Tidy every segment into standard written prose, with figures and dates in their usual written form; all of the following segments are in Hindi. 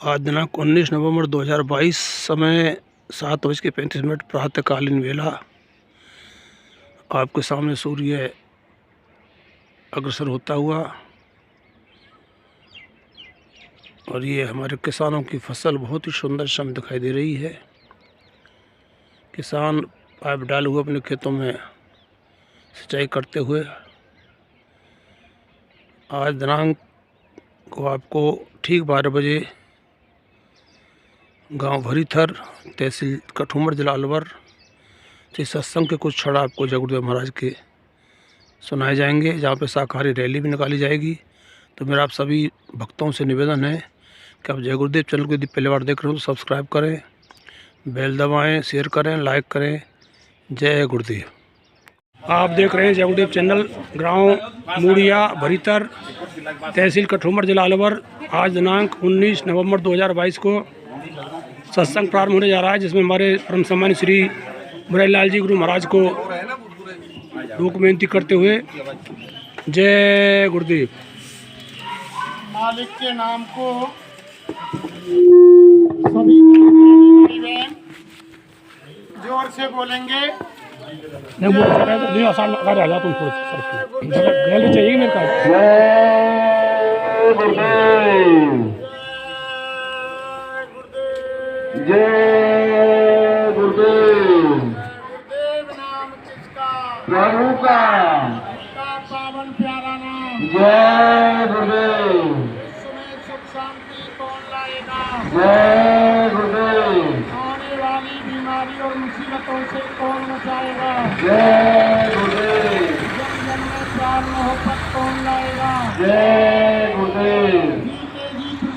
आज दिनांक 19 नवंबर 2022 समय 7:35 प्रातःकालीन वेला। आपके सामने सूर्य अग्रसर होता हुआ और ये हमारे किसानों की फसल बहुत ही सुंदर समय दिखाई दे रही है। किसान पाइप डाले हुए अपने खेतों में सिंचाई करते हुए आज दिनांक को आपको ठीक 12 बजे गांव भरीथर तहसील कठूमर जिला अलवर से सत्संग के कुछ क्षण आपको जय गुरुदेव महाराज के सुनाए जाएंगे, जहाँ पे शाकाहारी रैली भी निकाली जाएगी। तो मेरा आप सभी भक्तों से निवेदन है कि आप जय गुरुदेव चैनल को यदि पहली बार देख रहे हो तो सब्सक्राइब करें, बेल दबाएं, शेयर करें, लाइक करें। जय गुरुदेव। आप देख रहे हैं जय गुरुदेव चैनल, गाँव मूड़िया भरीथर तहसील कठूमर जिला अलवर। आज दिनांक 19 नवंबर 2022 को सत्संग प्रारंभ होने जा रहा है, जिसमें हमारे परम सम्मानित श्री मुरारीलाल जी गुरु महाराज को लोक बेनती करते हुए जय गुरुदेव। मालिक के नाम को सभी जोर से बोलेंगे। नहीं आसान आ जा तुम थोड़ा चाहिए मेरे का। जय गुरुदेव। गुरुदेव नाम किसका? प्रभु का पावन प्यारा नाम। जय गुरुदेव। इसमें सुख शांति कौन लाएगा? जय गुरुदेव। आने वाली बीमारी और मुसीबतों से कौन बचाएगा? जय गुरुदेव। जन जन में प्यार मोहब्बत कौन लाएगा? जय गुरुदेव।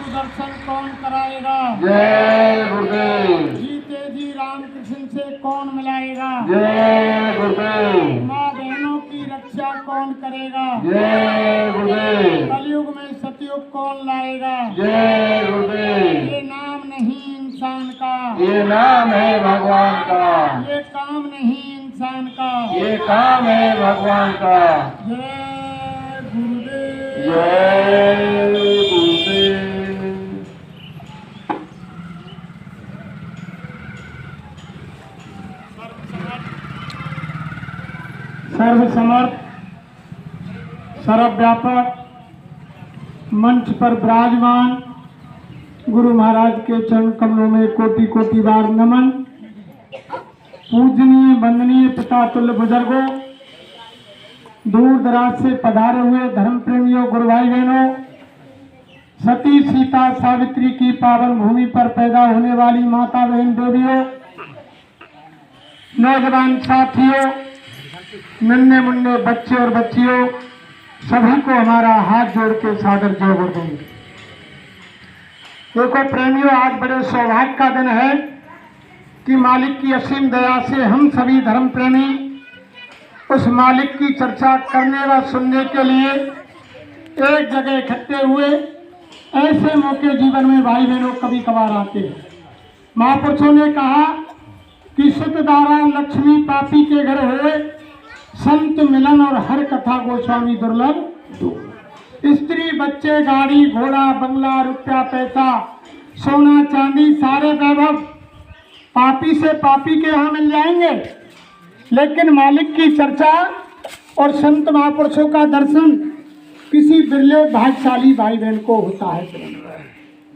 दर्शन कौन कराएगा? जय गुरुदेव। जीते जी राम कृष्ण से कौन मिलाएगा? जय गुरुदेव। माँ बहनों की रक्षा कौन करेगा? जय गुरुदेव। कलयुग में सतयुग कौन लाएगा? जय गुरुदेव। ये नाम नहीं इंसान का, ये नाम है भगवान का। ये काम नहीं इंसान का, ये काम है भगवान का। जय गुरुदेव। जय गुरुदेव। सर्वसमर्थ सर्वव्यापक मंच पर विराजमान गुरु महाराज के चरण कमलों में कोटि कोटि बार नमन। पूजनीय वंदनीय पिता तुल्य बुजुर्गों, दूर दराज से पधारे हुए धर्म प्रेमियों, गुरु भाई बहनों, सती सीता सावित्री की पावन भूमि पर पैदा होने वाली माता बहन देवियों, नौजवान साथियों, नन्हे मुन्ने बच्चे और बच्चियों, सभी को हमारा हाथ जोड़ के सादर जय गुरुदेव। देखो प्रेमियों, आज बड़े सौभाग्य का दिन है कि मालिक की असीम दया से हम सभी धर्म प्रेमी उस मालिक की चर्चा करने व सुनने के लिए एक जगह इकट्ठे हुए। ऐसे मौके जीवन में भाई बहनों कभी कभार आते हैं। महापुरुषों ने कहा कि सुतदारा लक्ष्मी पापी के घर हुए, संत मिलन और हर कथा गोस्वामी दुर्लभ दो। स्त्री बच्चे गाड़ी घोड़ा बंगला रुपया पैसा सोना चांदी सारे वैभव पापी से पापी के यहाँ मिल जाएंगे, लेकिन मालिक की चर्चा और संत महापुरुषों का दर्शन किसी बिरले भाग्यशाली भाई बहन को होता है।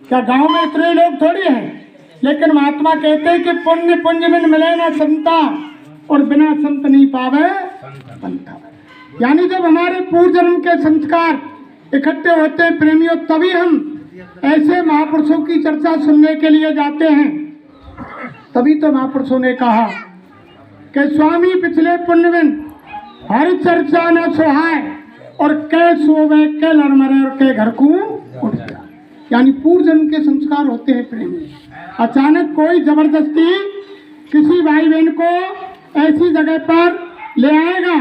क्या गांव में इतने लोग थोड़ी हैं? लेकिन महात्मा कहते हैं कि पुण्य पुण्य में मिले ना संता, और बिना संत नहीं पावे पंथा। यानी जब हमारे पूर्व जन्म के संस्कार इकट्ठे होते हैं प्रेमियों, तभी हम ऐसे महापुरुषों की चर्चा सुनने के लिए जाते हैं। तभी तो महापुरुषों ने कहा कि स्वामी पिछले पुण्य बिन हर चर्चा न सुहाय, और कै सोवे के लड़ मरे और के घर को उठ गया। यानी पूर्व जन्म के संस्कार होते हैं प्रेमी। अचानक कोई जबरदस्ती किसी भाई बहन को ऐसी जगह पर ले आएगा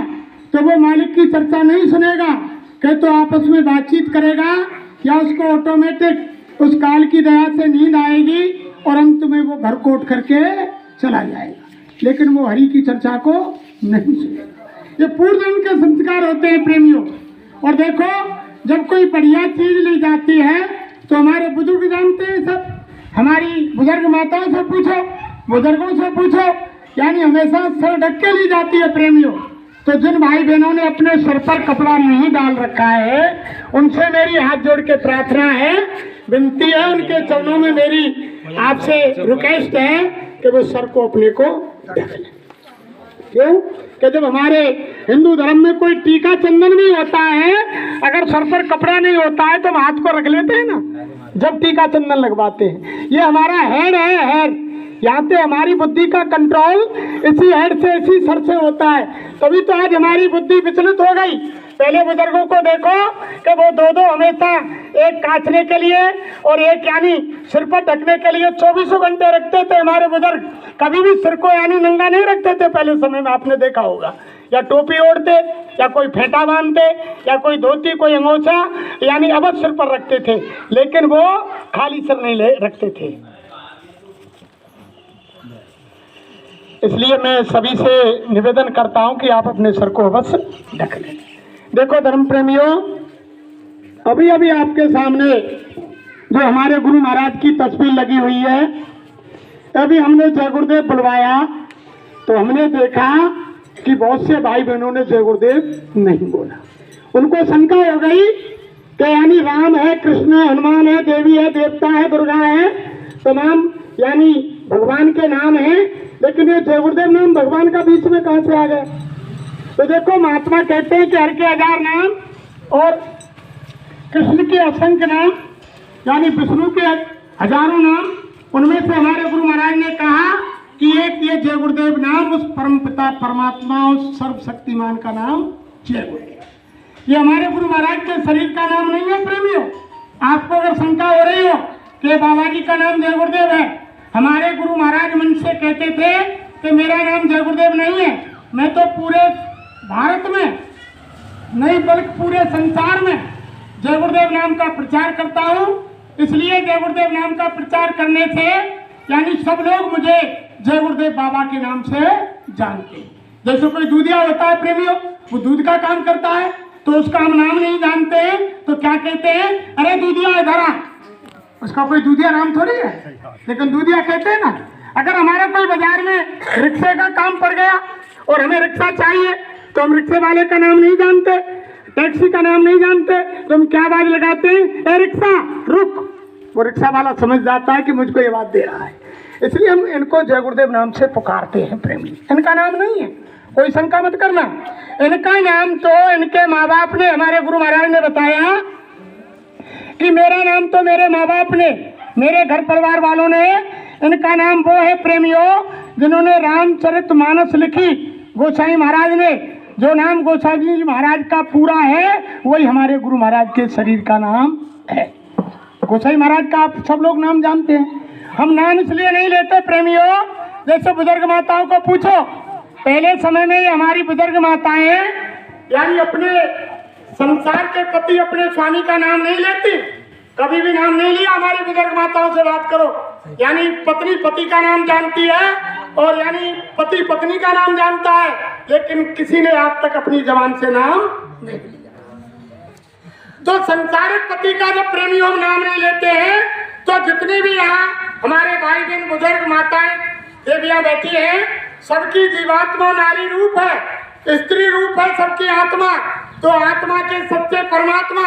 तो वो मालिक की चर्चा नहीं सुनेगा, कि तो आपस में बातचीत करेगा, या उसको ऑटोमेटिक उस काल की दया से नींद आएगी और अंत में वो घर को उठ करके चला जाएगा, लेकिन वो हरि की चर्चा को नहीं सुनेगा। ये पूर्व जन्म के संस्कार होते हैं प्रेमियों। और देखो, जब कोई बढ़िया चीज ली जाती है तो हमारे बुजुर्ग जानते हैं सब हमारी बुजुर्ग माताओं से पूछो, बुजुर्गों से पूछो, यानी हमेशा सर ढक के ली जाती है प्रेमियों। तो जिन भाई बहनों ने अपने सिर पर कपड़ा नहीं डाल रखा है, उनसे मेरी हाथ जोड़ के प्रार्थना है, विनती है, उनके चरणों में मेरी आपसे रिक्वेस्ट है कि वो सर को अपने को ढक लें। क्यों कि जब हमारे हिंदू धर्म में कोई टीका चंदन नहीं होता है, अगर सर पर कपड़ा नहीं होता है तो हम हाथ को रख लेते हैं ना, जब टीका चंदन लगवाते हैं। ये हमारा हेड है, हेड, यहाँ पे हमारी बुद्धि का कंट्रोल इसी हेड से, इसी सर से होता है। तभी तो आज हमारी बुद्धि विचलित हो गई। पहले बुजुर्गों को देखो कि वो दो हमेशा, एक काटने के लिए और एक यानी सिर पर ढकने के लिए 24 घंटे रखते थे हमारे बुजुर्ग। कभी भी सिर को यानी नंगा नहीं रखते थे पहले समय में, आपने देखा होगा। या टोपी ओढ़ते, या कोई फेंटा बांधते, या कोई धोती, कोई अंगोछा यानी अवश्य सिर पर रखते थे, लेकिन वो खाली सिर नहीं रखते थे। इसलिए मैं सभी से निवेदन करता हूं कि आप अपने सर को अवश्य ढक लें। देखो धर्म प्रेमियों, अभी अभी आपके सामने जो हमारे गुरु महाराज की तस्वीर लगी हुई है, अभी हमने जय गुरुदेव बुलवाया तो हमने देखा कि बहुत से भाई बहनों ने जय गुरुदेव नहीं बोला। उनको शंका हो गई कि यानी राम है, कृष्ण है, हनुमान है, देवी है, देवता है, दुर्गा है, तमाम यानी भगवान के नाम है, लेकिन ये जय गुरुदेव नाम भगवान का बीच में कहां से आ गया? तो देखो, महात्मा कहते हैं कि हर के 1000 नाम और कृष्ण के असंख्य नाम, यानी विष्णु के हजारों नाम, उनमें से हमारे गुरु महाराज ने कहा कि एक ये जय गुरुदेव नाम उस परम पिता परमात्मा, उस सर्वशक्तिमान का नाम जय गुरुदेव। ये हमारे गुरु महाराज के शरीर का नाम नहीं है प्रेमियों। आपको अगर शंका हो रही हो कि बाबा जी का नाम जय गुरुदेव है, हमारे गुरु महाराज मन से कहते थे कि मेरा नाम जय गुरुदेव नहीं है, मैं तो पूरे भारत में नहीं बल्कि पूरे संसार में जय गुरुदेव नाम का प्रचार करता हूँ। इसलिए जय गुरुदेव नाम का प्रचार करने से यानी सब लोग मुझे जय गुरुदेव बाबा के नाम से जानते हैं। जैसे कोई दूधिया होता है प्रेमियों, वो दूध का काम करता है, तो उसका हम नाम नहीं जानते हैं तो क्या कहते हैं, अरे दूधिया इधर आ। उसका कोई दूधिया नाम थोड़ी है, लेकिन दूधिया कहते हैं ना। अगर हमारा कोई बाजार में रिक्शे का काम पड़ गया और हमें रिक्शा चाहिए तो हम रिक्शे वाले का नाम नहीं जानते, टैक्सी का नाम नहीं जानते, तो हम क्या आवाज लगाते हैं, ए रिक्शा रुक। वो रिक्शा वाला समझ जाता है कि मुझको ये बात दे रहा है। इसलिए हम इनको जय गुरुदेव नाम से पुकारते हैं प्रेमी। इनका नाम नहीं है, कोई शंका मत करना। इनका नाम तो इनके माँ बाप ने, हमारे गुरु महाराज ने बताया कि मेरा नाम तो मेरे माँ बाप ने, मेरे घर परिवार वालों ने, इनका नाम वो है प्रेमियों जिन्होंने रामचरितमानस लिखी। गोसाई महाराज ने, जो नाम गोसाई जी महाराज का पूरा है वही हमारे गुरु महाराज के शरीर का नाम है। गोसाई महाराज का आप सब लोग नाम जानते हैं। हम नाम इसलिए नहीं लेते प्रेमियों, जैसे बुजुर्ग माताओं को पूछो, पहले समय में ये हमारी बुजुर्ग माताएं यानी अपने संसार के पति, अपने स्वामी का नाम नहीं लेती, कभी भी नाम नहीं लिया। हमारी बुजुर्ग माताओं से बात करो, यानी पत्नी पति का नाम जानती है और यानी पति पत्नी का नाम जानता है, लेकिन किसी ने आज तक अपनी जबान से नाम नहीं लिया। तो संसारिक पति का जब प्रेमी हम नाम नहीं लेते हैं, तो जितनी भी यहाँ हमारे भाई बहन बुजुर्ग माताएं देवियां बैठी हैं, सबकी जीवात्मा नारी रूप है, स्त्री रूप है सबकी आत्मा। तो आत्मा के सच्चे परमात्मा,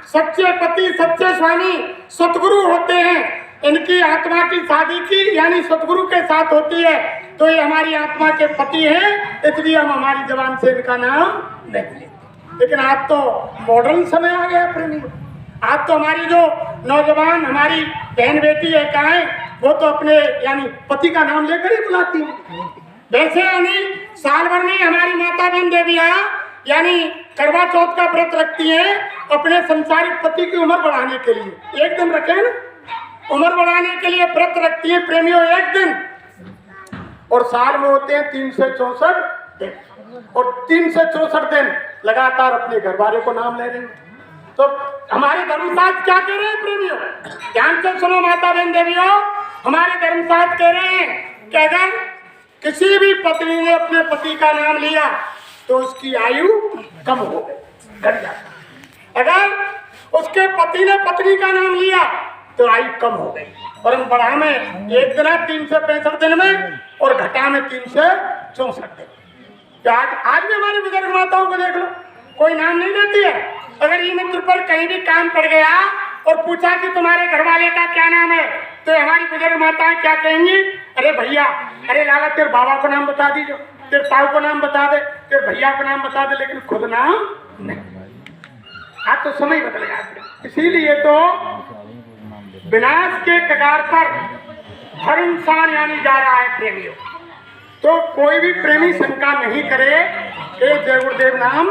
सच्चे पति, सच्चे स्वामी सतगुरु होते हैं। इनकी आत्मा की शादी की यानी सतगुरु के साथ होती है, तो ये हमारी आत्मा के पति हैं, इसलिए हम हमारी जबान से इनका नाम नहीं लेते। लेकिन आज तो मॉडर्न समय आ गया प्रेमी। आज तो हमारी जो नौजवान हमारी बहन बेटी है कहें, वो तो अपने यानी पति का नाम लेकर ही बुलाती है। वैसे यानी साल भर में हमारी माता बहन देवियां यानी करवा चौथ का व्रत रखती हैं अपने संसारिक पति की उम्र बढ़ाने के लिए। एक दिन रखे ना, उम्र बढ़ाने के लिए व्रत रखती है प्रेमियों एक दिन, और साल में होते हैं 364 दिन, और 364 दिन लगातार अपने घर वाले को नाम ले रहे हैं। तो हमारे धर्मशास्त्र क्या कह रहे हैं प्रेमियों, ध्यान से सुनो माता बहन देवियों। हमारे धर्मशास्त्र कह रहे हैं कि अगर किसी भी पत्नी ने अपने पति का नाम लिया तो उसकी आयु कम हो गई, घट जाता। अगर उसके पति ने पत्नी का नाम लिया तो आयु कम हो गई। और हम बढ़ा में 1 दिन 365 दिन में और घटा में 364 दिन। तो आज भी हमारी बुजुर्ग माताओं को देख लो, कोई नाम नहीं देती है। अगर ये मित्र पर कहीं भी काम पड़ गया और पूछा कि तुम्हारे घर वाले का क्या नाम है, तो हमारी बुजुर्ग माताएं क्या कहेंगी? अरे भैया, अरे लाला तेरे बाबा को नाम बता दीजिए, तेरे ताऊ को नाम बता दे, तेरे भैया को नाम बता दे, लेकिन खुद नाम नहीं। आज तो समय बदल गया। इसीलिए तो विनाश के कगार पर हर इंसान यानी जा रहा है प्रेमियों। तो कोई भी प्रेमी शंका नहीं करे कि जय गुरुदेव नाम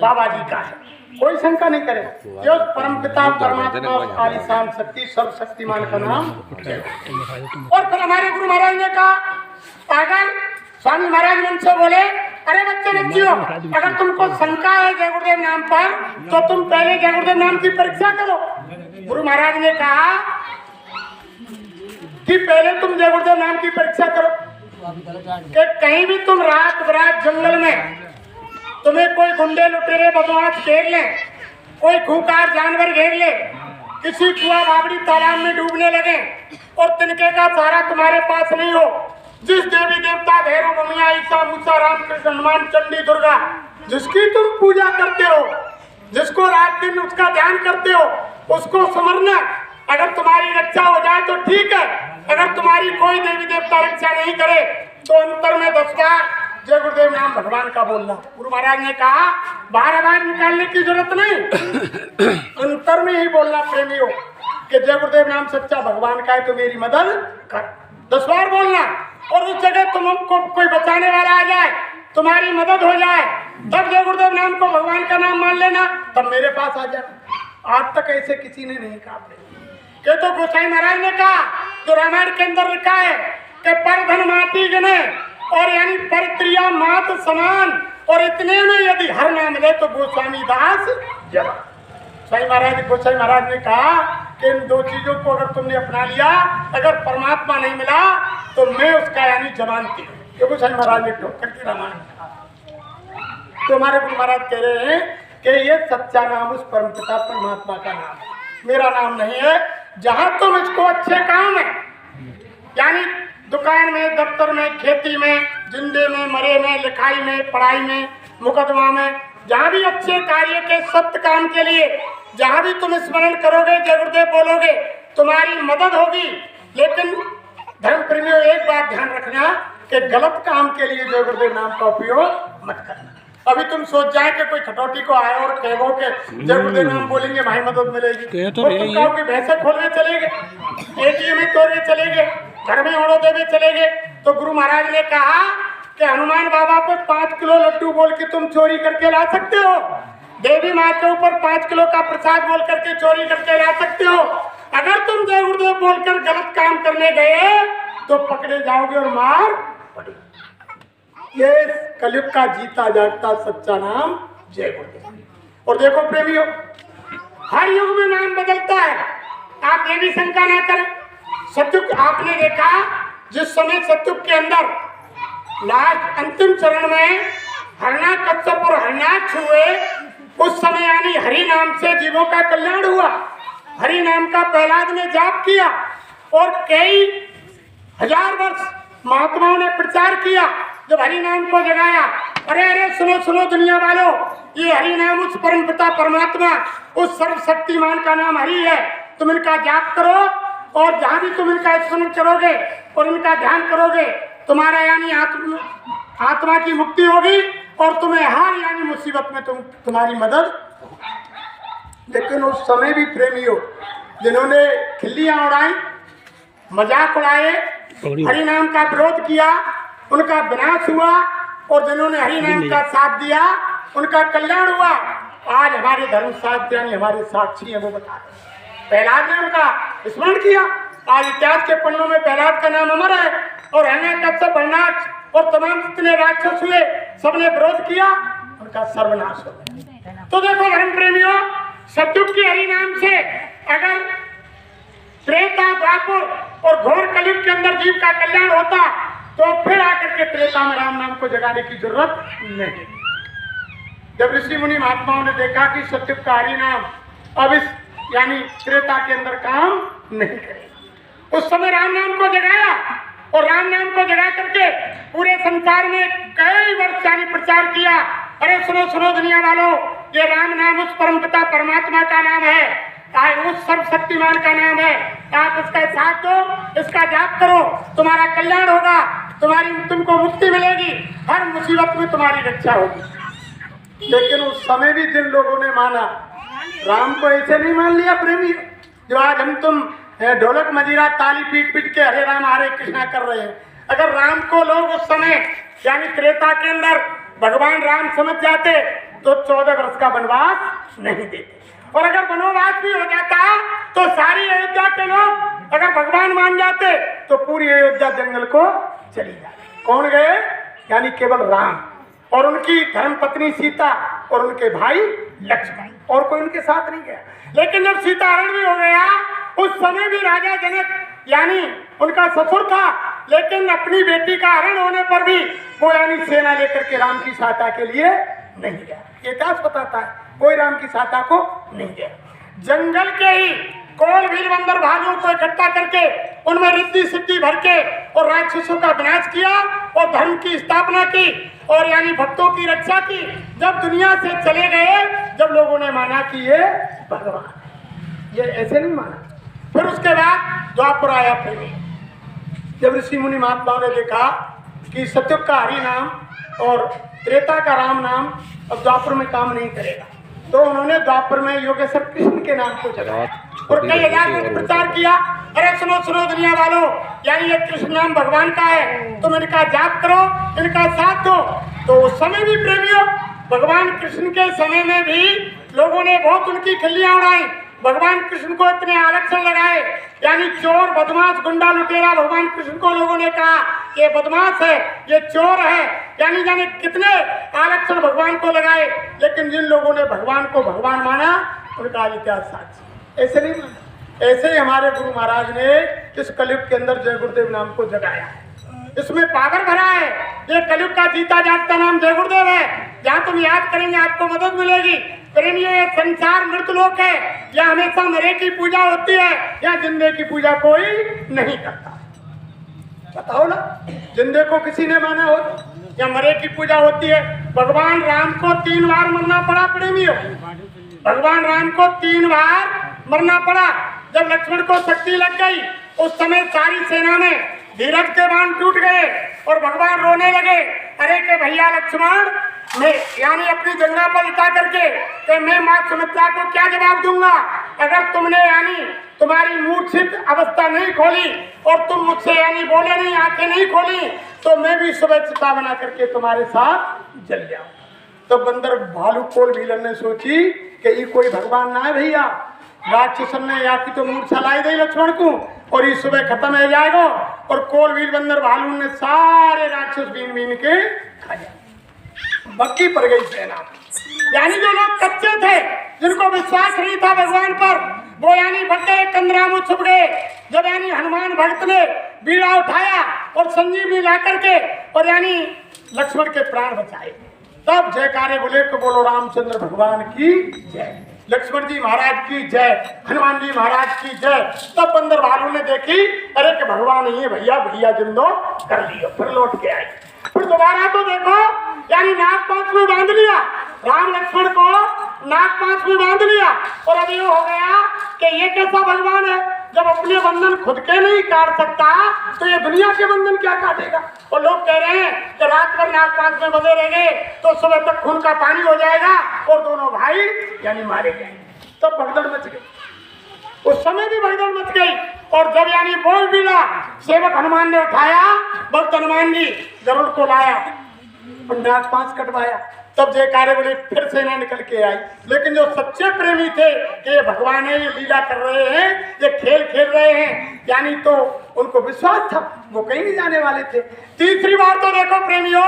बाबा जी का है, कोई शंका नहीं करे। जो परमपिता परमात्मा आलिशान शक्ति सर्वशक्तिमान का नाम। और फिर हमारे गुरु महाराज ने कहा, अगर स्वामी महाराज मन से बोले, अरे बच्चियों, अगर तुमको शंका है जय गुरुदेव नाम पर, तो तुम पहले जय गुरुदेव नाम की परीक्षा करो। गुरु महाराज ने कहा कि पहले तुम जय गुरुदेव नाम की परीक्षा करो कि कहीं भी तुम रात बरात जंगल में तुम्हें कोई गुंडे लुटेरे बदमाश घेर ले, कोई खूंखार जानवर घेर ले, किसी कुआं बावड़ी तालाब में डूबने लगे और तिनके का सहारा तुम्हारे पास नहीं हो, जिस देवी देवता भैरव ममिया ईसा मूसा राम कृष्ण हनुमान चंडी दुर्गा जिसकी तुम पूजा करते हो, जिसको रात दिन उसका ध्यान करते हो, उसको स्मरना। अगर तुम्हारी रक्षा हो जाए तो ठीक है, अगर तुम्हारी कोई देवी देवता रक्षा नहीं करे तो अंतर में 10 बार जय गुरुदेव नाम भगवान का बोलना। गुरु महाराज ने कहा 12 बार निकालने की जरूरत नहीं, अंतर में ही बोलना प्रेमियों कि जय गुरुदेव नाम सच्चा भगवान का है तो मेरी मदद कर। 10 बार बोलना। और उस जगह तुमको कोई बचाने वाला आ जाए, तुम्हारी मदद हो जाए, तब जय गुरुदेव नाम को भगवान का नाम मान लेना, तब मेरे पास आ जाना। आज तक ऐसे किसी ने नहीं कहा। कि तो गोसाई महाराज ने कहा, जो रामायण के अंदर लिखा है कि पर धन माटी गने, और यानी पर क्रिया मात समान, और इतने में यदि हर नाम ले तो गोस्वामी दास जवाब। गोसाई महाराज ने कहा कि इन 2 चीजों को अगर तुमने अपना लिया, अगर परमात्मा नहीं मिला तो मैं उसका यानी जमानती हूँ। गोसाई महाराज ने ठोकर की रामायण कहा। तो हमारे गुरु महाराज कह रहे हैं कि ये सच्चा नाम उस परमपिता परमात्मा का नाम है, मेरा नाम नहीं है। जहां तुम इसको अच्छे काम है, यानी दुकान में, दफ्तर में, खेती में, जिंदे में, मरे में, लिखाई में, पढ़ाई में, मुकदमा में, जहां भी अच्छे कार्य के सत्य काम के लिए जहां भी तुम स्मरण करोगे, जय गुरुदेव बोलोगे, तुम्हारी मदद होगी। लेकिन धर्म प्रेमियों एक बात ध्यान रखना कि गलत काम के लिए जय गुरुदेव नाम का उपयोग मत करना। अभी तुम सोच जाए कि कोई खटौती को आए और कहो कि जय गुरुदेव नाम बोलेंगे भाई मदद मिलेगी, और तुम कहो कि भैंसे खोलने चले गए, एटीएम में तोड़ने चले गए, घर में ओढ़ो देवे चले गए। तो गुरु महाराज ने कहा कि हनुमान बाबा पे 5 किलो लड्डू बोल के तुम चोरी करके ला सकते हो, देवी माँ के ऊपर 5 किलो का प्रसाद बोल करके चोरी करके ला सकते हो। अगर तुम जय गुरुदेव बोलकर गलत काम करने गए तो पकड़े जाओगे और मार पड़ेगी। ये कलयुग का जीता जागता सच्चा नाम जय गुरुदेव। और देखो प्रेमियों, हर युग में नाम बदलता है, आप ये भी शंका ना करें। सतयुग आपने देखा, जिस समय सतयुग के अंदर लास्ट अंतिम चरण में हरना कच्छप और हरनाक्ष हुए, उस समय यानी हरि नाम से जीवों का कल्याण हुआ। हरि नाम का प्रहलाद ने जाप किया और कई हजार वर्ष महात्माओं ने प्रचार किया, जब हरि नाम को जगाया। अरे अरे सुनो सुनो दुनिया वालों, ये हरि नाम उस परमपिता परमात्मा, उस सर्वशक्तिमान का नाम हरि है। तुम इनका जाप करो और जहाँ भी तुम इनका स्मरण करोगे और इनका ध्यान करोगे, तुम्हारा यानी आत्मा की मुक्ति होगी और तुम्हें हर यानी मुसीबत में तुम्हारी मदद। लेकिन उस समय भी प्रेमियों जिन्होंने खिल्लियां उड़ाई, मजाक उड़ाए, हरि नाम का विरोध किया, उनका विनाश हुआ, और जिन्होंने हरि नाम का साथ दिया उनका कल्याण हुआ। आज हमारे धर्मशास्त्र यानी हमारे साक्षी हैं, वो बता रहे। प्रहलाद ने उनका स्मरण किया, आज इतिहास के पन्नों में प्रहलाद का नाम अमर है। और हिरण्यकश्यप, हरणाक्ष और तमाम जितने राक्षस हुए, सबने विरोध किया, उनका सर्वनाश हो गया। तो देखो धर्म प्रेमियों, सतयुग की हरि नाम से अगर त्रेता, द्वापर और घोर कलयुग के अंदर जीव का कल्याण होता, तो फिर आकर के त्रेता में राम नाम को जगाने की जरूरत नहीं। जब ऋषि मुनि महात्माओं ने देखा कि सतयुग का हरि नाम अब इस यानी त्रेता के अंदर काम नहीं करेगा। उस समय राम नाम को जगाया और राम नाम को जगा करके पूरे संसार में कई वर्ष यानी प्रचार किया। अरे सुनो सुनो दुनिया वालों, ये राम नाम उस परमपिता परमात्मा का नाम है, उस सर्वशक्तिमान का नाम है। आप इसका साथ दो, इसका जाप करो, तुम्हारा कल्याण होगा, तुमको मुक्ति मिलेगी, हर मुसीबत में तुम्हारी रक्षा होगी। लेकिन उस समय भी जिन लोगों ने माना, राम को ऐसे नहीं मान लिया प्रेमी, जो आज हम तुम ढोलक मजीरा ताली पीट पीट के हरे राम हरे कृष्णा कर रहे हैं। अगर राम को लोग उस समय यानी त्रेता के अंदर भगवान राम समझ जाते तो 14 वर्ष का वनवास नहीं देते, और अगर वनवास भी हो जाता तो सारी अयोध्या के लोग अगर भगवान मान जाते तो पूरी अयोध्या जंगल को चली जाती। कौन गए? यानी केवल राम और उनकी धर्म पत्नी सीता और उनके भाई लक्ष्मण, और कोई उनके साथ नहीं गया। लेकिन जब सीताहरण भी हो गया, उस समय भी राजा जनक यानी उनका ससुर था, लेकिन अपनी बेटी का हरण होने पर भी वो यानी सेना लेकर के राम की सहायता के लिए नहीं गया। ये इतिहास बताता है, कोई राम की सहायता को नहीं गया। जंगल के ही कोल भील बंदर भालुओं को इकट्ठा करके उनमें रिद्धि सिद्धि भर के और राक्षसों का विनाश किया और धर्म की स्थापना की और यानी भक्तों की रक्षा की। जब दुनिया से चले गए, जब लोगों ने माना कि ये भगवान, ये ऐसे नहीं माना। फिर उसके बाद द्वापर आया प्रेमी, जब ऋषि मुनि महात्माओं ने देखा कि सत्युग का हरि नाम और त्रेता का राम नाम अब द्वापर में काम नहीं करेगा, तो उन्होंने द्वापर में योगेश्वर कृष्ण के नाम को जगाया और कई हजार वर्ष प्रचार किया। अरे सुनो सुनो दुनिया वालों, यानी ये कृष्ण नाम भगवान का है, तुम इनका जाप करो, इनका साथ दो। तो उस समय भी प्रेमियों, भगवान कृष्ण के समय में भी लोगों ने बहुत उनकी खिल्लियां उड़ाई, भगवान कृष्ण को इतने आरक्षण लगाए, यानी चोर बदमाश गुंडा लुटेरा भगवान कृष्ण को लोगों ने कहा ये बदमाश है, ये चोर है, यानी जाने कितने आरक्षण भगवान को लगाए। लेकिन जिन लोगों ने भगवान को भगवान माना, उनका इतिहास साक्षी। ऐसे नहीं माना, ऐसे ही हमारे गुरु महाराज ने इस कलयुग के अंदर जय गुरुदेव नाम को जगाया, इसमें पावर भरा है। ये कलयुग का जीता जागता नाम जय गुरुदेव है, जहाँ तुम याद करेंगे आपको मदद मिलेगी। प्रेमियों, ये संसार मृत लोक है, या हमेशा मरे की पूजा होती है, या जिंदे की पूजा कोई नहीं करता। बताओ ना, जिंदे को किसी ने माना हो या मरे की पूजा होती है? भगवान राम को 3 बार मरना पड़ा प्रेमियों, भगवान राम को 3 बार मरना पड़ा। जब लक्ष्मण को शक्ति लग गई, उस समय सारी सेना में धीरज के बाण टूट गए और भगवान रोने लगे। अरे के भैया लक्ष्मण, मैं यानी अपनी जंगा पर लिटा करके कि मैं मां सुमित्रा को क्या जवाब दूंगा? अगर तुमने यानी तुम्हारी मूर्छित अवस्था नहीं खोली और तुम मुझसे यानी बोले नहीं, आंखें नहीं खोली, तो मैं भी सुबह चिता बना करके तुम्हारे साथ जल जाऊं। तो बंदर भालू कोल भीलन ने सोची कि ये कोई भगवान ना है भैया, राक्षसन ने या की तो मूर्छा लाई दी लक्ष्मण को और ये सुबह खत्म हो जाएगा। और कोल भील बंदर भालू ने सारे राक्षस बीन बीन के खा जाए, बक्की पड़ गई सेना। यानी जो लोग कच्चे थे, जिनको विश्वास नहीं था भगवान पर, वो यानी भग गए, कंदरा में छुप गए। जब यानी हनुमान भक्त ने बीड़ा उठाया और संजीवनी ला करके और यानी लक्ष्मण के प्राण बचाए, तब जयकारे बोले तो बोलो रामचंद्र भगवान की जय, लक्ष्मण जी महाराज की जय, हनुमान जी महाराज की जय। तब बंदर भालू ने देखी, अरे कि भगवान ही है भैया, भैया जिंदो कर लियो। फिर लौट के आई, फिर दोबारा तो देखो यानी नाग पांच में बांध लिया, राम लक्ष्मण को नाग पांच में बांध लिया। और अब ये हो गया कि ये कैसा भगवान है, जब अपने बंधन खुद के नहीं काट सकता तो ये दुनिया के बंधन क्या काटेगा? और लोग कह रहे हैं कि रात भर नाग पांच में बंधे रहेंगे तो सुबह तक खून का पानी हो जाएगा और दोनों भाई यानी मारे गए। तब भगदड़ मच गई, उस समय भी भगदड़ मच गई। और जब यानी बोल मिला, सेवक हनुमान ने उठाया, भक्त हनुमान जी गरुड़ को लाया और नाग पांच कटवाया। तब जयकारे बोले, फिर सेना निकल के आई। लेकिन जो सच्चे प्रेमी थे कि ये भगवान है, ये लीला कर रहे हैं, ये खेल खेल रहे हैं, यानी तो उनको विश्वास था, वो कहीं नहीं जाने वाले थे। तीसरी बार तो देखो प्रेमियों,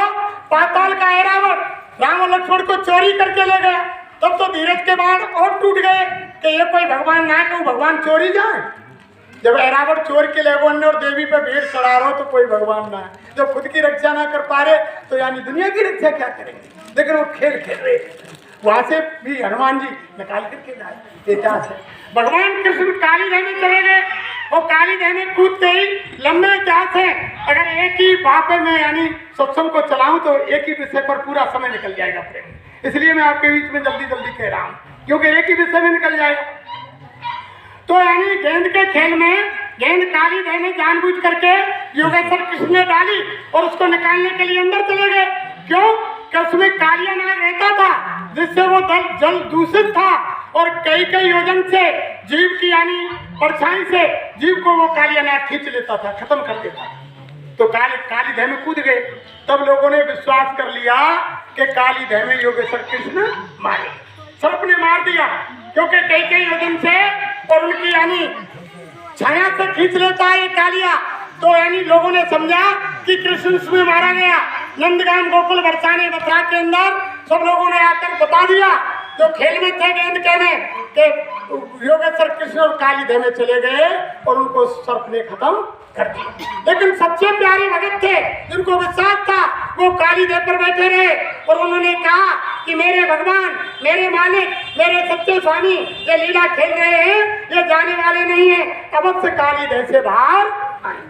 पाताल का ऐरावत राम और लक्ष्मण को चोरी करके ले गया। तब तो धीरज के बाण और टूट गए कि ये कोई भगवान ना है, भगवान चोरी जाए। जब ऐरावत चोर के ले और देवी पे भीड़ चढ़ा रहा हो तो कोई भगवान ना है। जब खुद की रक्षा ना कर पा रहे तो यानी दुनिया की रक्षा क्या करेंगे? लेकिन वो खेल खेल रहे थे। वहां से भी हनुमान जी निकाल करके लाए। इतिहास है। भगवान कृष्ण काली दह में चले गए और काली दह में कूदते ही लंबे इतिहास है। अगर एक ही बापे में यानी सत्संग को चलाऊं तो एक ही विषय पर पूरा समय निकल जाएगा प्रेम, इसलिए मैं आपके बीच में जल्दी जल्दी कह रहा हूं, क्योंकि एक ही विषय में निकल जाएगा। तो यानी गेंद के खेल में गेंद काली दह में जानबूझ करके योगेश्वर कृष्ण ने डाली और उसको निकालने के लिए अंदर चले गए। क्यों? कि उसमें कालिया नाग रहता था, जिससे वो जल दूषित था और कई कई योजन से जीव की यानी परछाई से जीव को वो कालिया नाग खींच लेता था, खत्म कर देता था। तो काली दह में कूद गए। तब लोगों ने विश्वास कर लिया कि काली दह में योगेश्वर कृष्ण मारे। सर्प ने मार दिया, क्योंकि कई कई योजन से और उनकी यानी छाया से खींच लेता है कालिया। तो यानी लोगों ने समझा कि कृष्ण उसमें मारा गया। नंदगाम गोकुल बरसाने मथुरा के अंदर सब लोगों ने आकर बता दिया, जो खेल में थे गेंद के में, कि योगेश्वर कृष्ण और काली दह में चले गए और उनको सर्प ने खत्म कर दिया। लेकिन सच्चे प्यारे भगत थे, जिनको विश्वास था, वो काली दह पर बैठे रहे और उन्होंने कहा कि मेरे भगवान, मेरे मालिक, मेरे सच्चे स्वामी ये लीला खेल रहे हैं, ये जाने वाले नहीं है, अवश्य काली दह से बाहर आए।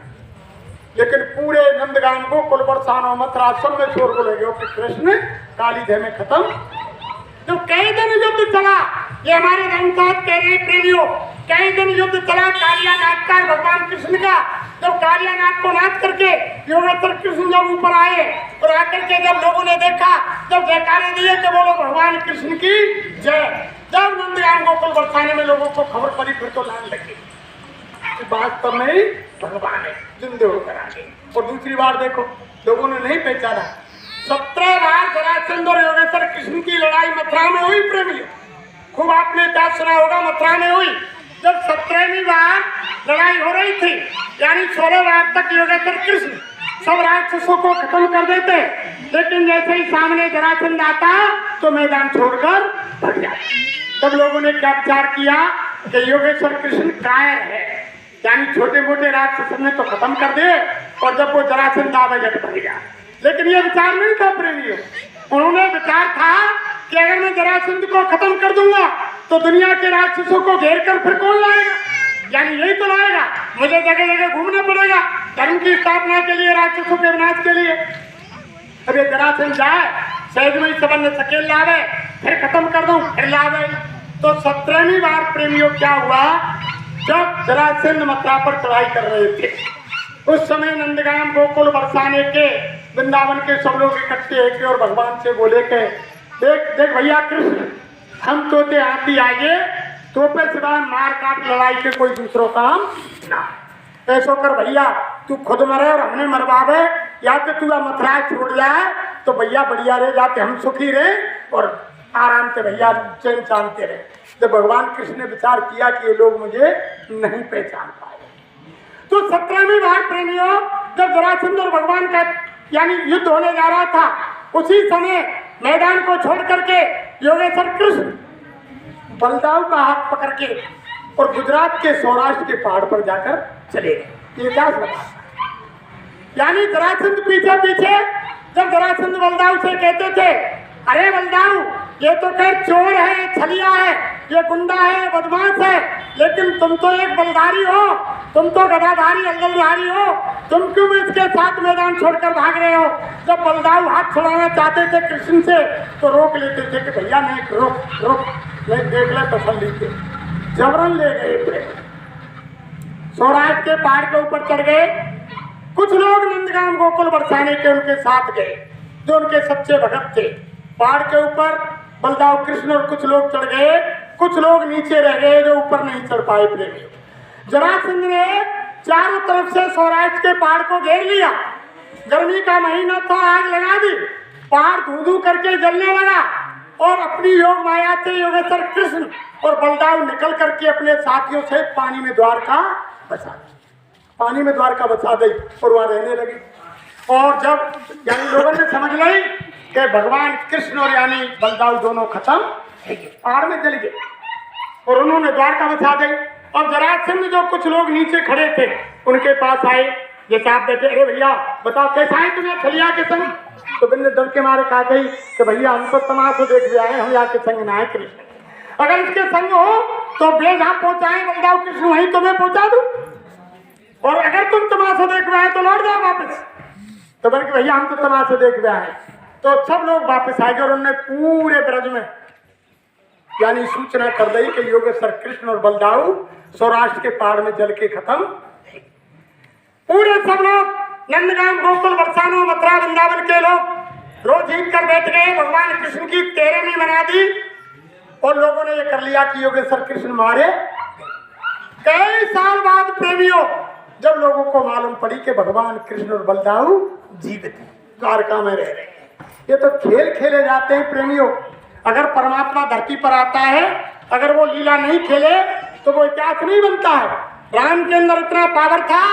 लेकिन पूरे नंदगाम को कुल बरसानो मथुरा सब में शोर बोलेगे कि कृष्ण काली दह में खत्म। तो कई दिन युद्ध चला, ये हमारे धर्मसाथ कह रहे प्रेमियों, कई दिन युद्ध चला कालिया नाग का भगवान कृष्ण का। जब कालिया नाग को नाच करके योगेश्वर कृष्ण जब ऊपर आए और आकर के जब लोगों ने देखा, जब जयकारे दिए कि बोलो भगवान कृष्ण की जय, जब नंदगाम गोकुल बरसाने में लोगों को खबर पड़ी, फिर तो लान लगी वास्तव में ही भगवान है, जिंदे होकर आ गए। और दूसरी बार देखो, लोगों ने नहीं पहचाना। 17 बार जरासंध और योगेश्वर कृष्ण की लड़ाई मथुरा में हुई प्रेमियों, खूब आपने क्या सुना होगा, मथुरा में हुई। जब 17वीं बार लड़ाई हो रही थी, यानी 16 बार तक योगेश्वर कृष्ण सब राक्षसों को खत्म कर देते, लेकिन जैसे ही सामने जरासंध आता तो मैदान छोड़कर भाग जाता। तब लोगों ने क्या विचार किया कि योगेश्वर कृष्ण कायर है, यानी छोटे मोटे राक्षस ने तो खत्म कर दे और जब वो जरासंध आवे जट भरेगा। लेकिन ये विचार नहीं था प्रेमियों, उन्होंने विचार था कि अगर मैं जरासंध को खत्म कर दूंगा तो दुनिया के राक्षसों को घेर कर फिर कौन लाएगा, यानी यही तो लाएगा, मुझे जगह जगह घूमना पड़ेगा धर्म की स्थापना के लिए, राक्षसों के विनाश के लिए। अब ये जरासंध जाए, सहज में सबन सकेल लावे, फिर खत्म कर दूं, फिर लावे। तो 17वीं बार प्रेमियों क्या हुआ, जब जरासंध मथुरा पर चढ़ाई कर रहे थे, उस समय नंदगाम गोकुल बरसाने के वृंदावन के सब लोग इकट्ठे होके और भगवान से बोले के देख देख भैया कृष्ण, हम तो ते हाथी आगे तो पे सिवाय मार काट लड़ाई के कोई दूसरों काम ना, ऐसो कर भैया तू खुद मरे और हमने मरवावे, या तो तू मथुरा छोड़ जाए तो भैया बढ़िया रहे, जाते हम सुखी रहे और आराम से भैया चैन चाहते रहे। तो भगवान कृष्ण ने विचार किया कि ये लोग मुझे नहीं पहचान पाए। तो 17वीं बार प्रेमियों, जब जरासंध और भगवान का यानी युद्ध होने जा रहा था, उसी समय मैदान को छोड़ करके योगेश्वर कृष्ण बलदाऊ का हाथ पकड़ के और गुजरात के सौराष्ट्र के पहाड़ पर जाकर चले गए। ये क्या बताता है, यानी जरासंध पीछे पीछे, जब जरासंध बलदाऊ से कहते थे अरे बलदाऊ ये तो खैर चोर है, छलिया है, ये गुंडा है, बदमाश है, लेकिन तुम तो एक बलधारी हो, तुम तो गदाधारी अंगलधारी हो, तुम क्यों इसके साथ मैदान छोड़कर भाग रहे हो। जब बलदाऊ हाथ छुड़ाना चाहते थे कृष्ण से तो रोक लेते थे कि भैया नहीं, रोक रोक, नहीं देख ले तसल्ली से, जबरन ले गए। सौराष्ट्र के पहाड़ के ऊपर चढ़ गए। कुछ लोग नंदगाम गोकुल बरसाने के उनके साथ गए, जो उनके सच्चे भगत थे। पहाड़ के ऊपर बलदाऊ कृष्ण और कुछ लोग चढ़ गए, कुछ लोग नीचे रह गए जो ऊपर नहीं चढ़ पाए। प्रेमी जरासंध ने चारों तरफ से सौराष्ट्र के पहाड़ को घेर लिया। गर्मी का महीना था, आग लगा दी, पहाड़ धू धू करके जलने लगा और अपनी योग माया से योगेश्वर कृष्ण और बलदाऊ निकल करके अपने साथियों से पानी में द्वारका बसा दी, पानी में द्वारका बसा दी और वहां रहने लगी। और जब यानी लोगों ने समझ ली कि भगवान कृष्ण और यानी बलदाऊ दोनों खत्म, पहाड़ में जल गए और उन्होंने द्वारका बसा दी। और जरासंध जो कुछ लोग नीचे खड़े थे उनके पास आए, जैसे आप बैठे, अरे भैया बताओ कैसा है तुम्हें छलिया के संग, तो बिन ने डर के मारे कहा गई कि भैया हम तो तमाशा देख भी आए, हम यहाँ के संग ना है कृष्ण, अगर इसके संग हो तो बे जहाँ पहुंचाए बलदाऊ कृष्ण वहीं तुम्हें पहुंचा दूं, और अगर तुम तमाशा देख रहे हैं तो लौट जाओ वापस। तो बोले कि भैया हम तो तमाशा देख रहे हैं। तो सब लोग वापस आ गए और उन्होंने पूरे ब्रज में यानी सूचना कर दी कि योगेश्वर कृष्ण और बलदाऊ सौराष्ट्र के पहाड़ में जल के खत्म। पूरे सब लोग नंदगाम गोकुल बरसाना मथुरा वृंदावन के लोग रोज जीत कर बैठ गए, भगवान कृष्ण की तेरहवीं मना दी और लोगों ने ये कर लिया कि योगेश्वर कृष्ण मारे। कई साल बाद प्रेमियों जब लोगों को मालूम पड़ी कि भगवान कृष्ण और बलदाऊ जीवित द्वारका में रह रहे हैं, ये तो खेल खेले जाते हैं प्रेमियों। अगर परमात्मा धरती पर आता है, अगर वो लीला नहीं खेले तो वो इतिहास नहीं बनता है। राम के अंदर इतना पावर था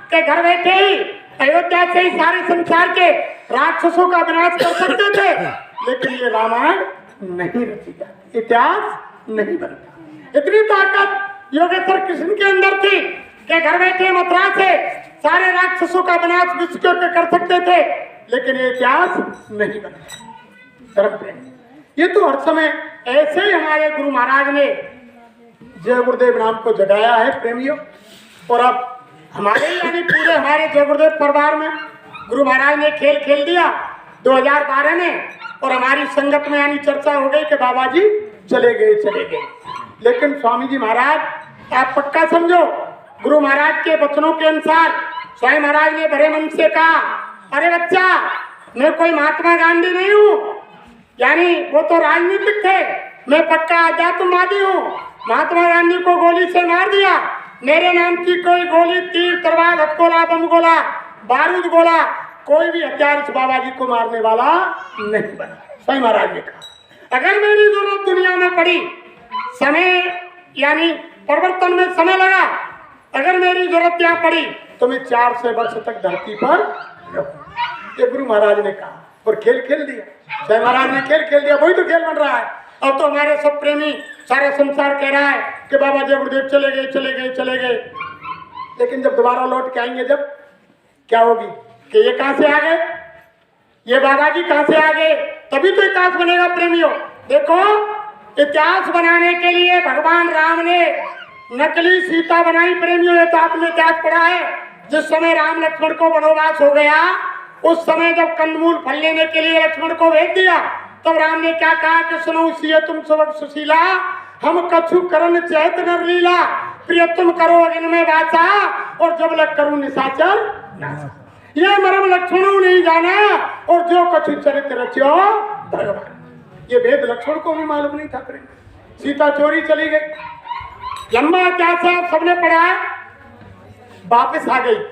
कि घर बैठे ही अयोध्या से ही सारे संसार के राक्षसों का विनाश कर सकते थे, लेकिन ये रामायण नहीं रची जाती, इतिहास नहीं बनता। इतनी ताकत योगेश्वर कृष्ण के अंदर थी कि घर बैठे मथुरा से सारे राक्षसों का विनाश विश्व के कर सकते थे, लेकिन ये इतिहास नहीं बना। धर्म प्रेम ये तो हर समय ऐसे ही हमारे गुरु महाराज ने जय गुरुदेव नाम को जगाया है प्रेमियों। और अब हमारे यानी पूरे हमारे जय गुरुदेव परिवार में गुरु महाराज ने खेल खेल दिया 2012 में, और हमारी संगत में यानी चर्चा हो गई कि बाबा जी चले गए। लेकिन स्वामी जी महाराज आप पक्का समझो, गुरु महाराज के वचनों के अनुसार स्वयं महाराज ने भरे मन से कहा, अरे बच्चा मैं कोई महात्मा गांधी नहीं हूँ, यानी वो तो राजनीतिक थे, मैं पक्का आध्यात्मवादी हूँ। महात्मा गांधी को गोली से मार दिया, मेरे नाम की कोई गोली, तीर, तलवार, हथगोला, बम गोला, बारूद गोला, कोई भी हथियार इस बाबा जी को मारने वाला नहीं बना। स्वयं महाराज ने कहा अगर मेरी जरूरत दुनिया में पड़ी, समय यानी परिवर्तन में समय लगा, अगर मेरी जरूरत यहाँ पड़ी तो मैं 400 वर्ष तक धरती पर रहूं। ये गुरु महाराज ने कहा और खेल खेल दिया। स्वयं महाराज ने खेल खेल दिया, वही तो खेल बन रहा है। अब तो हमारे सब प्रेमी सारा संसार कह रहा है कि बाबा जय गुरुदेव चले गए। लेकिन जब दोबारा लौट के आएंगे जब क्या होगी कि ये कहां से आ गए, ये बाबा जी कहां से आ गए, तभी तो इतिहास बनेगा प्रेमियों। देखो इतिहास बनाने के लिए भगवान राम ने नकली सीता बनाई प्रेमियों, ये तो आपने इतिहास पढ़ा है। जिस समय राम लक्ष्मण को वनवास हो गया, उस समय जब कंदमूल फल लेने के लिए लक्ष्मण को भेज दिया, तब राम ने क्या कहा कि सुनो सिय तुम सबक सुशीला, हम कछु करन चैत नर लीला, प्रिय तुम करो अग्नि में वाचा, और जब लग करूं निशाचर नासा। ये मरम लक्ष्मणों नहीं जाना, और जो कछु चरित्र रचो भगवान। ये भेद लक्ष्मण को भी मालूम नहीं था प्रेम। सीता चोरी चली गई, लंबा इतिहास है, सबने पढ़ा है। वापस आ गई,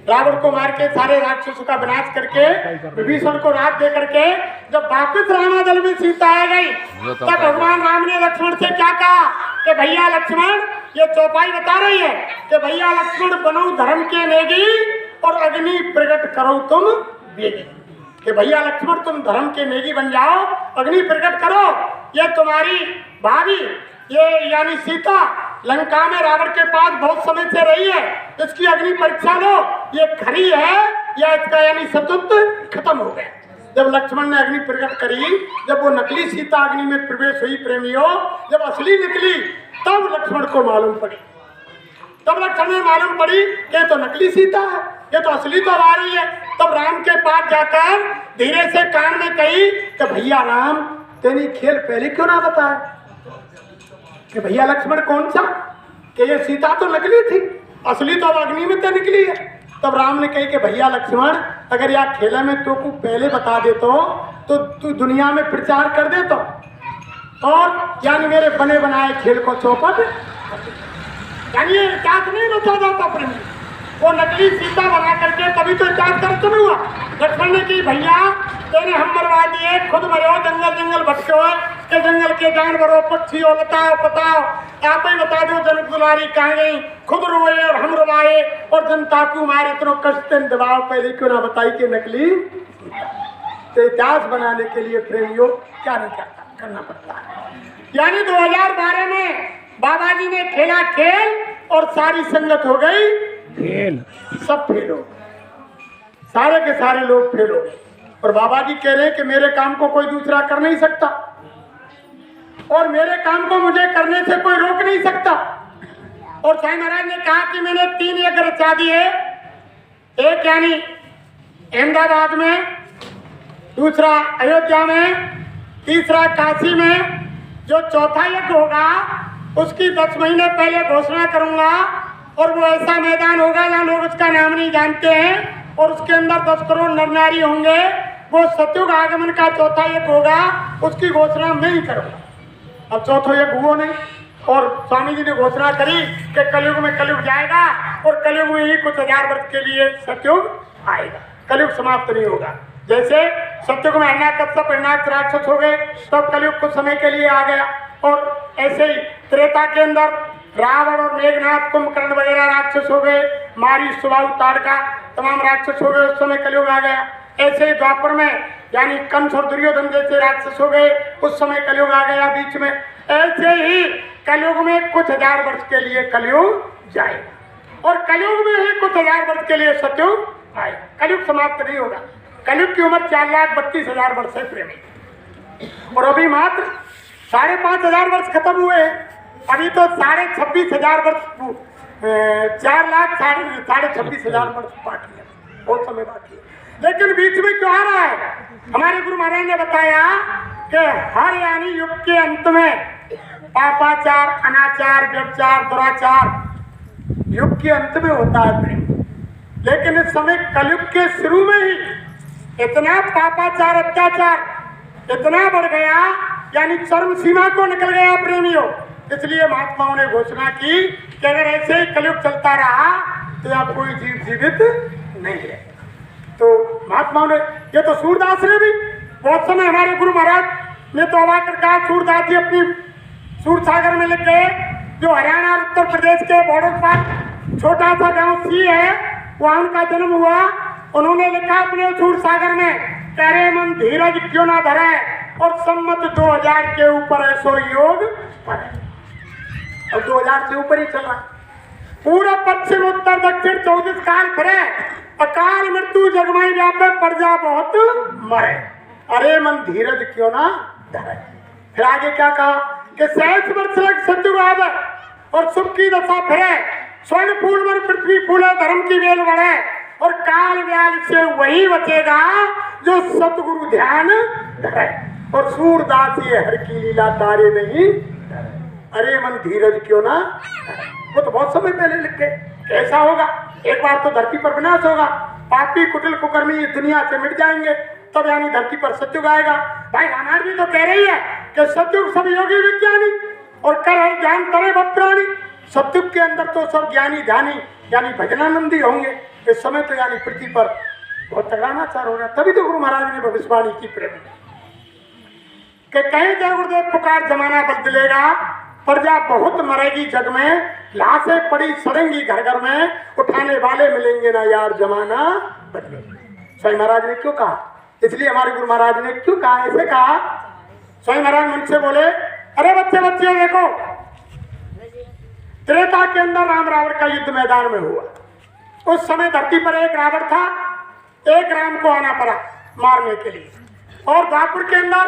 रावण को मार के सारे राक्षसों का विनाश करके विभीषण को रात दे करके जब वापस रामादल में सीता आ गई, तब भगवान राम ने लक्ष्मण से क्या कहा कि भैया लक्ष्मण, ये चौपाई बता रही है कि भैया लक्ष्मण बनो धर्म के नेगी, और अग्नि प्रकट करो तुम बेगी। कि भैया लक्ष्मण तुम धर्म के नेगी बन जाओ, अग्नि प्रकट करो। ये तुम्हारी भाभी ये यानी सीता लंका में रावण के पास बहुत समय से रही है, इसकी अग्नि परीक्षा लो, ये खरी है या इसका यानी सतुत्व खत्म हो गया। जब लक्ष्मण ने अग्नि प्रकट करी, जब वो नकली सीता अग्नि में प्रवेश हुई प्रेमियों, जब असली निकली तब लक्ष्मण को मालूम पड़ी, तब लक्ष्मण में मालूम पड़ी कि ये तो नकली सीता है, ये तो असली तो आ रही है। तब राम के पास जाकर धीरे से कान में कही कि भैया राम तेरी खेल पहले क्यों ना बताया कि भैया लक्ष्मण कौन सा, कि ये सीता तो नकली थी, असली तो अब अग्नि में तो निकली है। तब राम ने कही कि भैया लक्ष्मण अगर यार खेला में तो को पहले बता दे तो तू दुनिया में प्रचार कर दे तो, और यानी मेरे बने बनाए खेल को चौपट, यानी ये इतिहास नहीं रचा जाता प्रेम, वो नकली सीता बना करके तभी तो इतिहास कर तो नहीं हुआ। लक्ष्मण ने की भैया तेरे हम मरवा दिए, खुद मरो, जंगल जंगल भटके हुए के जंगल के जानवरों पक्षियों बताओ आप ही बता दो जनक दुलारी कहाँ गई, खुद रोए और हम रोवाए, और जनता को मारे इतना कष्ट दबाव पहले क्यों ना बताई कि नकली। तो इतिहास बनाने के लिए प्रेमियों क्या नहीं करना पड़ता है। यानी 2012 में बाबा जी ने खेला खेल और सारी संगत हो गई फेल, सब फेल हो, सारे के सारे लोग फेल हो गए। और बाबा जी कह रहे हैं कि मेरे काम को कोई दूसरा कर नहीं सकता और मेरे काम को मुझे करने से कोई रोक नहीं सकता। और साईं महाराज ने कहा कि मैंने 3 यज्ञ रचा दिए, एक यानी अहमदाबाद में, दूसरा अयोध्या में, तीसरा काशी में। जो चौथा यज्ञ होगा उसकी 10 महीने पहले घोषणा करूंगा और वो ऐसा मैदान होगा जहाँ लोग उसका नाम नहीं जानते हैं और उसके अंदर 10 करोड़ नर नारी होंगे। वो सतयुग आगमन का चौथा यज्ञ होगा, उसकी घोषणा मैं ही करूंगा। अब चौथा यज्ञ हुआ नहीं और स्वामी जी ने घोषणा करी कि कलयुग में कलयुग जाएगा और कलयुग में ही कुछ 1000 वर्ष के लिए सतयुग आएगा, कलयुग समाप्त नहीं होगा। जैसे सतयुग में हिरण्याकश्यप हिरण्याक्ष राक्षस हो गए, तब कलयुग कुछ समय के लिए आ गया। और ऐसे ही त्रेता के अंदर रावण और मेघनाथ कुंभकर्ण वगैरह राक्षस हो गए, मारी सुबाहु ताड़का तमाम राक्षस हो गए, उस समय कलयुग आ गया। ऐसे ही द्वापर में यानी कंस और दुर्योधन जैसे राक्षस हो गए, उस समय कलयुग आ गया बीच में। ऐसे ही कलयुग में कुछ 1000 वर्ष के लिए कलयुग जाएगा और कलयुग में ही कुछ 1000 वर्ष के लिए सतयुग आएगा। कलयुग समाप्त नहीं होगा। कलयुग की उम्र 4,32,000 वर्ष है प्रेमी, और अभी मात्र 5,500 वर्ष खत्म हुए हैं। अभी तो 26,500 वर्ष 4,26,000 वर्ष बाकी है, बहुत समय बाकी है। लेकिन बीच में क्यों आ रहा है? हमारे गुरु महाराज ने बताया कि हर यानी युग के अंत में पापाचार, अनाचार, व्यभिचार, दुराचार युग के अंत में होता है प्रेम। लेकिन इस समय कलयुग के शुरू में ही इतना पापाचार, अत्याचार इतना बढ़ गया, यानी चरम सीमा को निकल गया प्रेमियों। इसलिए महात्माओं ने घोषणा की कि अगर ऐसे ही कलयुग चलता रहा तो यहाँ कोई जीव जीवित नहीं है। तो महात्माओं ने, ये तो सूरदास ने भी बहुत समय, हमारे गुरु महाराज ने तो अवाक कर कहा, सूरदास जी अपनी सूर सागर में लिख गए, जो हरियाणा और उत्तर प्रदेश के बॉर्डर पर छोटा सा गांव सी है, वहाँ उनका जन्म हुआ। उन्होंने लिखा अपने सूर सागर में, करे मन धीरज क्यों ना धरे और सम्मत 2000 के ऊपर है सो योग पर। अब 2000 से ऊपर ही चल रहा, पूरा पश्चिम उत्तर दक्षिण 34 काल फिरे, अकाल मृत्यु जगमाई व्यापे प्रजा बहुत मरे, अरे मन धीरज क्यों ना धरे। फिर आगे क्या कहा कि 60 वर्ष लग सतयुग आवे और सुख की दशा फिरे, स्वर्ण फूल मन पृथ्वी फूले, धर्म की वेल बढ़े और काल व्याल से वही बचेगा जो सतगुरु ध्यान धरे। और सूरदास ये हर की लीला तारे नहीं, अरे मन धीरज क्यों ना। वो तो बहुत समय पहले लिख के, कैसा होगा? एक बार तो धरती पर विनाश होगा, पापी कुटिल कुकर्मी ये दुनिया से मिट जाएंगे, तब यानी धरती पर सतयुग आएगा। भाई रामायण भी तो कह रही है कि सतयुग सब योगी विज्ञानी और कर है ज्ञान करे प्राणी। सतयुग के अंदर तो सब ज्ञानी ध्यानी यानी भजनानंदी होंगे। इस समय तो यानी पृथ्वी पर बहुत तगड़ानाचार हो रहा। तभी तो गुरु महाराज ने भविष्यवाणी की प्रेम कि कहीं जय गुरुदेव पुकार जमाना बदलेगा, प्रजा बहुत मरेगी जग में, लाशें पड़ी सड़ेंगी घर घर में, उठाने वाले मिलेंगे ना यार जमाना बदलेगा। स्वामी महाराज ने क्यों कहा? इसलिए हमारे गुरु महाराज ने क्यों कहा, ऐसे कहा। स्वामी महाराज मन से बोले, अरे बच्चे बच्चे देखो, त्रेता के अंदर राम रावण का युद्ध मैदान में हुआ। उस समय धरती पर एक रावण था, एक राम को आना पड़ा मारने के लिए। और द्वापर के अंदर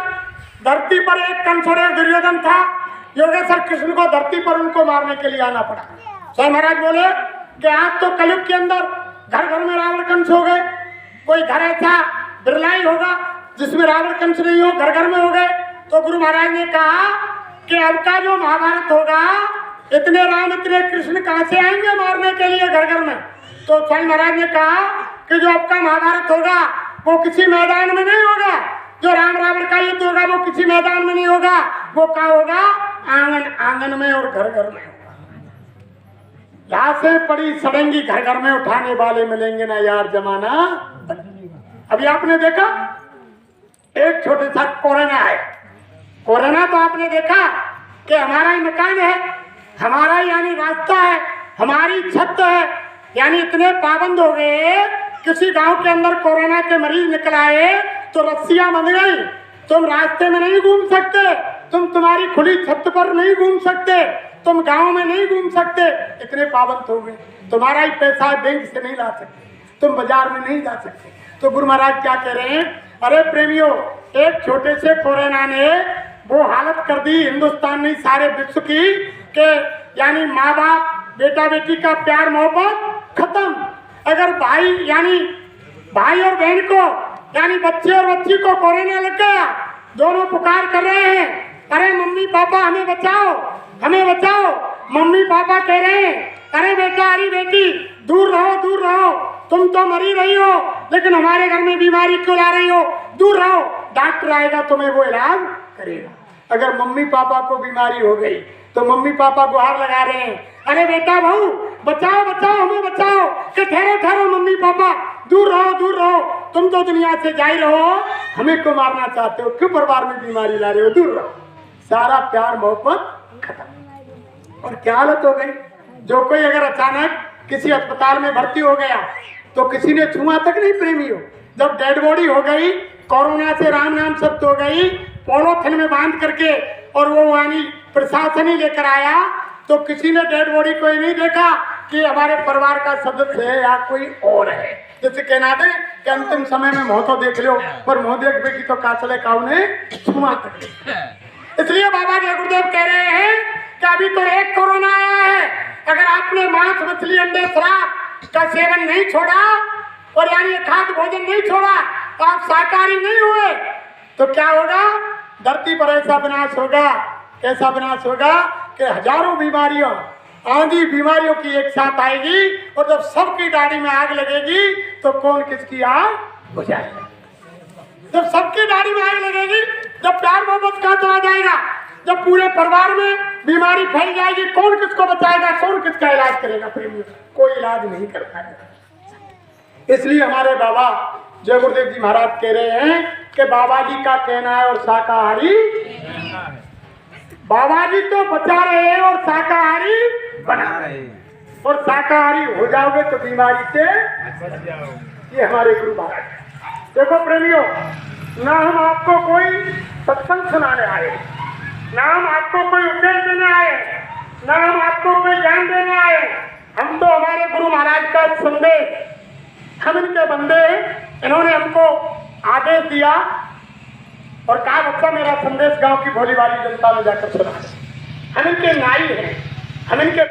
धरती पर एक कंस और एक दुर्योधन था, योगेश्वर कृष्ण को धरती पर उनको मारने के लिए आना पड़ा। स्वामी महाराज बोले कि आज तो कलयुग के अंदर घर घर में रावण कंस हो गए, कोई घर ऐसा बिरला ही होगा जिसमें रावण कंस नहीं हो, घर घर में हो गए। तो गुरु महाराज ने कहा कि अब का जो महाभारत होगा, इतने राम इतने कृष्ण कहाँ से आएंगे मारने के लिए घर घर में। तो स्वामी महाराज ने कहा कि जो अब का महाभारत होगा वो किसी मैदान में नहीं होगा, जो राम रावण का युद्ध होगा वो किसी मैदान में नहीं होगा, वो क्या होगा? आंगन आंगन में और घर घर में होगा। लाशें पड़ी सड़ेंगी घर घर में, उठाने वाले मिलेंगे ना यार जमाना। अभी आपने देखा एक छोटे सा कोरोना है, कोरोना तो आपने देखा कि हमारा ही मकान है, हमारा यानी रास्ता है, हमारी छत है, यानी इतने पाबंद हो गए। किसी गांव के अंदर कोरोना के मरीज निकल आए तो रस्सियां बंध गई, तुम रास्ते में नहीं घूम सकते, तुम तुम्हारी खुली छत पर नहीं घूम सकते, तुम गांव में नहीं घूम सकते, इतने पाबंद हो गए। तुम्हारा ही पैसा बैंक से नहीं ला सकते, तुम बाजार में नहीं जा सकते। तो गुरु महाराज क्या कह रहे हैं? अरे प्रेमियों, एक छोटे से कोरोना ने वो हालत कर दी हिंदुस्तान नहीं सारे विश्व की कि यानी माँ बाप बेटा बेटी का प्यार मोहब्बत खत्म। अगर भाई यानी भाई और बहन को यानी बच्चे और बच्ची को कोरोना लग गया, दोनों पुकार कर रहे हैं, अरे मम्मी पापा हमें बचाओ, हमें बचाओ। मम्मी पापा कह रहे हैं, अरे बेटा अरे बेटी दूर रहो, तुम तो मरी रही हो, लेकिन हमारे घर में बीमारी क्यों ला रही हो, दूर रहो, डॉक्टर आएगा तुम्हें वो इलाज करेगा। अगर मम्मी पापा को बीमारी हो गई तो मम्मी पापा गुहार लगा रहे हैं, अरे बेटा बहू बचाओ हमें बचाओ। कि ठहरो मम्मी पापा दूर रहो, तुम तो दुनिया से जा ही रहो, हमें क्यों मारना चाहते हो, क्यों परिवार में बीमारी ला रहे हो, दूर रहो। सारा प्यार मोहब्बत खत्म। और क्या हालत हो गई, जो कोई अगर अचानक किसी अस्पताल में भर्ती हो गया तो किसी ने छुआ तक नहीं प्रेमियों। जब डेड बॉडी हो गई, कोरोना से राम नाम शब्द हो गई, पॉलीथिन में बांध करके और वो यानी प्रशासन ही लेकर आया, तो किसी ने डेड बॉडी को ही नहीं देखा कि हमारे परिवार का सदस्य है या कोई और है। जैसे कहना दे कि अंतिम समय में मोह तो देख लो, पर मोह देख बेगी तो काचले काऊ ने छुआ तक। इसलिए बाबा जी गुरुदेव कह रहे हैं कि अभी तो एक कोरोना आया है, अगर आपने मांस मछली अंडे शराब का सेवन नहीं छोड़ा और यानी खाद्य भोजन नहीं छोड़ा, तो आप शाकाहारी नहीं हुए, तो क्या होगा, धरती पर ऐसा विनाश होगा, कैसा विनाश होगा कि हजारों बीमारियों आंधी बीमारियों की एक साथ आएगी, और जब सबकी दाढ़ी में आग लगेगी तो कौन किसकी आग बुझाएगा। जब सबकी दाढ़ी में आग लगेगी, जब प्यार मोहब्बत कहाँ चला जाएगा, जब पूरे परिवार में बीमारी फैल जाएगी, कौन किसको बचाएगा, कौन किसका इलाज करेगा प्रेमियों, कोई इलाज नहीं कर पाएगा। इसलिए हमारे बाबा जय गुरुदेव जी महाराज कह रहे हैं कि बाबा जी का कहना है और शाकाहारी, बाबा जी तो बचा रहे हैं और शाकाहारी बना रहे हैं, और शाकाहारी हो जाओगे तो बीमारी से ये हमारे गुरु महाराज। देखो प्रेमियों, ना हम आपको कोई सत्संग सुनाने आए, ना हम आपको कोई उपदेश देने आए, ना हम आपको कोई ज्ञान देने आए, हम तो हमारे गुरु महाराज का संदेश, हम इनके बंदे, इन्होंने हमको आदेश दिया और कहा बच्चा मेरा संदेश गांव की भोली वाली जनता में जाकर सुना। हम इनके नाई हैं, हम इनके